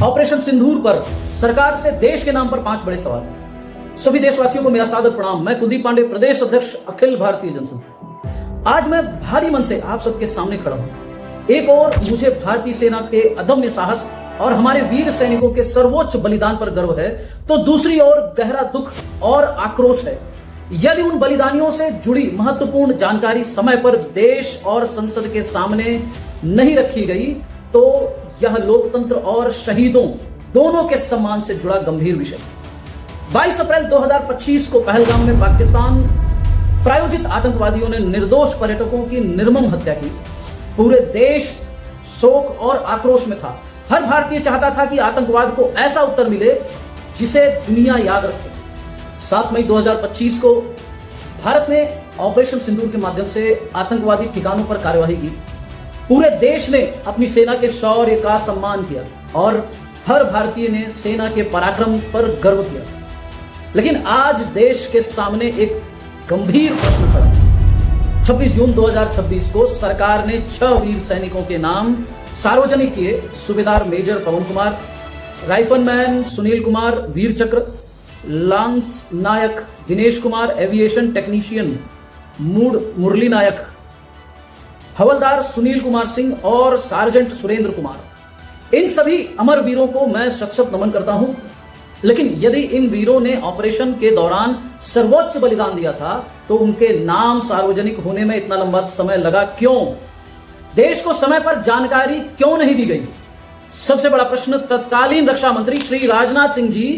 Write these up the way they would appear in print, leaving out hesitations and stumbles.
Operation सिंदूर पर सरकार से देश के नाम पर 5 बड़े सवाल। सभी देशवासियों को मेरा सादर प्रणाम। मैं कुलदीप पांडे, प्रदेश अध्यक्ष अखिल भारतीय जनसंघ। आज मैं भारी मन से आप सबके सामने खड़ा हूं। एक और मुझे भारतीय सेना के अदम्य साहस और हमारे वीर सैनिकों के सर्वोच्च बलिदान पर गर्व है, तो दूसरी ओर गहरा दुख और आक्रोश है। यदि उन बलिदानियों से जुड़ी महत्वपूर्ण जानकारी समय पर देश और संसद के सामने नहीं रखी गई, तो यह लोकतंत्र और शहीदों दोनों के सम्मान से जुड़ा गंभीर विषय। 22 अप्रैल 2025 को पहलगाम में पाकिस्तान प्रायोजित आतंकवादियों ने निर्दोष पर्यटकों की निर्मम हत्या की। पूरे देश शोक और आक्रोश में था। हर भारतीय चाहता था कि आतंकवाद को ऐसा उत्तर मिले जिसे दुनिया याद रखे। 7 मई 2025 को भारत ने ऑपरेशन सिंदूर के माध्यम से आतंकवादी ठिकानों पर कार्यवाही की। पूरे देश ने अपनी सेना के शौर्य का सम्मान किया और हर भारतीय ने सेना के पराक्रम पर गर्व किया। लेकिन आज देश के सामने एक गंभीर प्रश्न खड़ा। 26 जून 2026 को सरकार ने 6 वीर सैनिकों के नाम सार्वजनिक किए। सूबेदार मेजर पवन कुमार, राइफलमैन सुनील कुमार वीर चक्र, लांस नायक दिनेश कुमार, एविएशन टेक्नीशियन मुरली नायक, हवलदार सुनील कुमार सिंह और सार्जेंट सुरेंद्र कुमार। इन सभी अमर वीरों को मैं शत-शत नमन करता हूं। लेकिन यदि इन वीरों ने ऑपरेशन के दौरान सर्वोच्च बलिदान दिया था, तो उनके नाम सार्वजनिक होने में इतना लंबा समय लगा क्यों? देश को समय पर जानकारी क्यों नहीं दी गई? सबसे बड़ा प्रश्न तत्कालीन रक्षा मंत्री श्री राजनाथ सिंह जी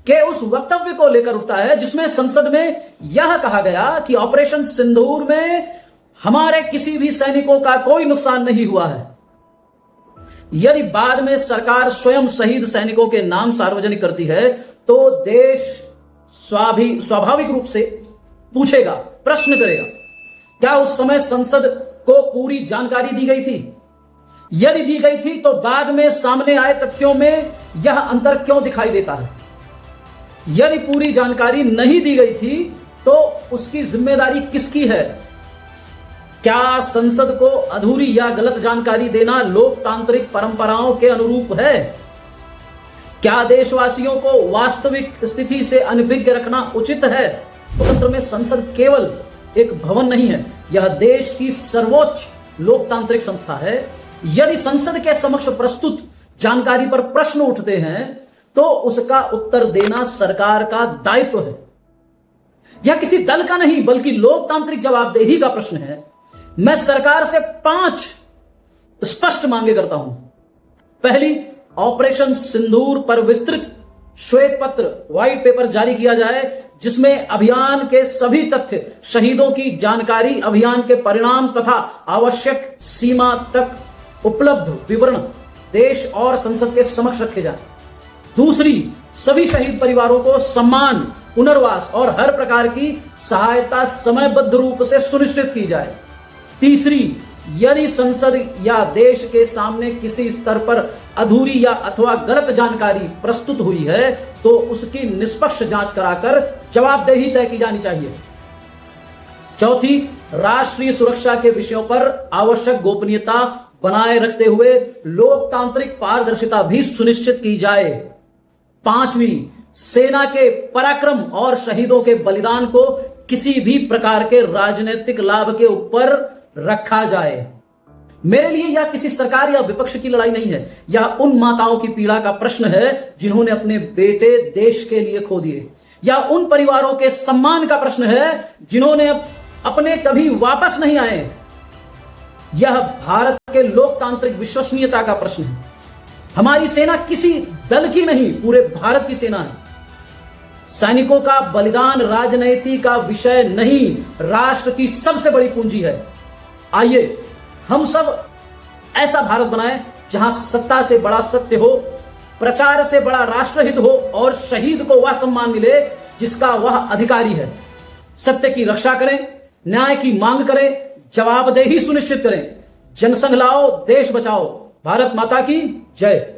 के उस वक्तव्य को लेकर उठता है, जिसमें संसद में यह कहा गया कि ऑपरेशन सिंदूर में हमारे किसी भी सैनिकों का कोई नुकसान नहीं हुआ है। यदि बाद में सरकार स्वयं शहीद सैनिकों के नाम सार्वजनिक करती है, तो देश स्वाभाविक रूप से पूछेगा, प्रश्न करेगा, क्या उस समय संसद को पूरी जानकारी दी गई थी? यदि दी गई थी, तो बाद में सामने आए तथ्यों में यह अंतर क्यों दिखाई देता है? यदि पूरी जानकारी नहीं दी गई थी, तो उसकी जिम्मेदारी किसकी है? क्या संसद को अधूरी या गलत जानकारी देना लोकतांत्रिक परंपराओं के अनुरूप है? क्या देशवासियों को वास्तविक स्थिति से अनभिज्ञ रखना उचित है? लोकतंत्र में संसद केवल एक भवन नहीं है, यह देश की सर्वोच्च लोकतांत्रिक संस्था है। यदि संसद के समक्ष प्रस्तुत जानकारी पर प्रश्न उठते हैं, तो उसका उत्तर देना सरकार का दायित्व है। यह किसी दल का नहीं, बल्कि लोकतांत्रिक जवाबदेही का प्रश्न है। मैं सरकार से 5 स्पष्ट मांगे करता हूं। पहली, ऑपरेशन सिंदूर पर विस्तृत श्वेत पत्र, व्हाइट पेपर जारी किया जाए, जिसमें अभियान के सभी तथ्य, शहीदों की जानकारी, अभियान के परिणाम तथा आवश्यक सीमा तक उपलब्ध विवरण देश और संसद के समक्ष रखे जाए। दूसरी, सभी शहीद परिवारों को सम्मान, पुनर्वास और हर प्रकार की सहायता समयबद्ध रूप से सुनिश्चित की जाए। तीसरी, यदि संसद या देश के सामने किसी स्तर पर अधूरी या अथवा गलत जानकारी प्रस्तुत हुई है, तो उसकी निष्पक्ष जांच कराकर जवाबदेही तय की जानी चाहिए। चौथी, राष्ट्रीय सुरक्षा के विषयों पर आवश्यक गोपनीयता बनाए रखते हुए लोकतांत्रिक पारदर्शिता भी सुनिश्चित की जाए। पांचवी, सेना के पराक्रम और शहीदों के बलिदान को किसी भी प्रकार के राजनीतिक लाभ के ऊपर रखा जाए। मेरे लिए यह किसी सरकार या विपक्ष की लड़ाई नहीं है, यह उन माताओं की पीड़ा का प्रश्न है जिन्होंने अपने बेटे देश के लिए खो दिए। यह उन परिवारों के सम्मान का प्रश्न है जिन्होंने अपने कभी वापस नहीं आए। यह भारत के लोकतांत्रिक विश्वसनीयता का प्रश्न है। हमारी सेना किसी दल की नहीं, पूरे भारत की सेना है। सैनिकों का बलिदान राजनीति का विषय नहीं, राष्ट्र की सबसे बड़ी पूंजी है। आइए हम सब ऐसा भारत बनाएं जहां सत्ता से बड़ा सत्य हो, प्रचार से बड़ा राष्ट्रहित हो और शहीद को वह सम्मान मिले जिसका वह अधिकारी है। सत्य की रक्षा करें, न्याय की मांग करें, जवाबदेही सुनिश्चित करें। जनसंघ लाओ, देश बचाओ। भारत माता की जय।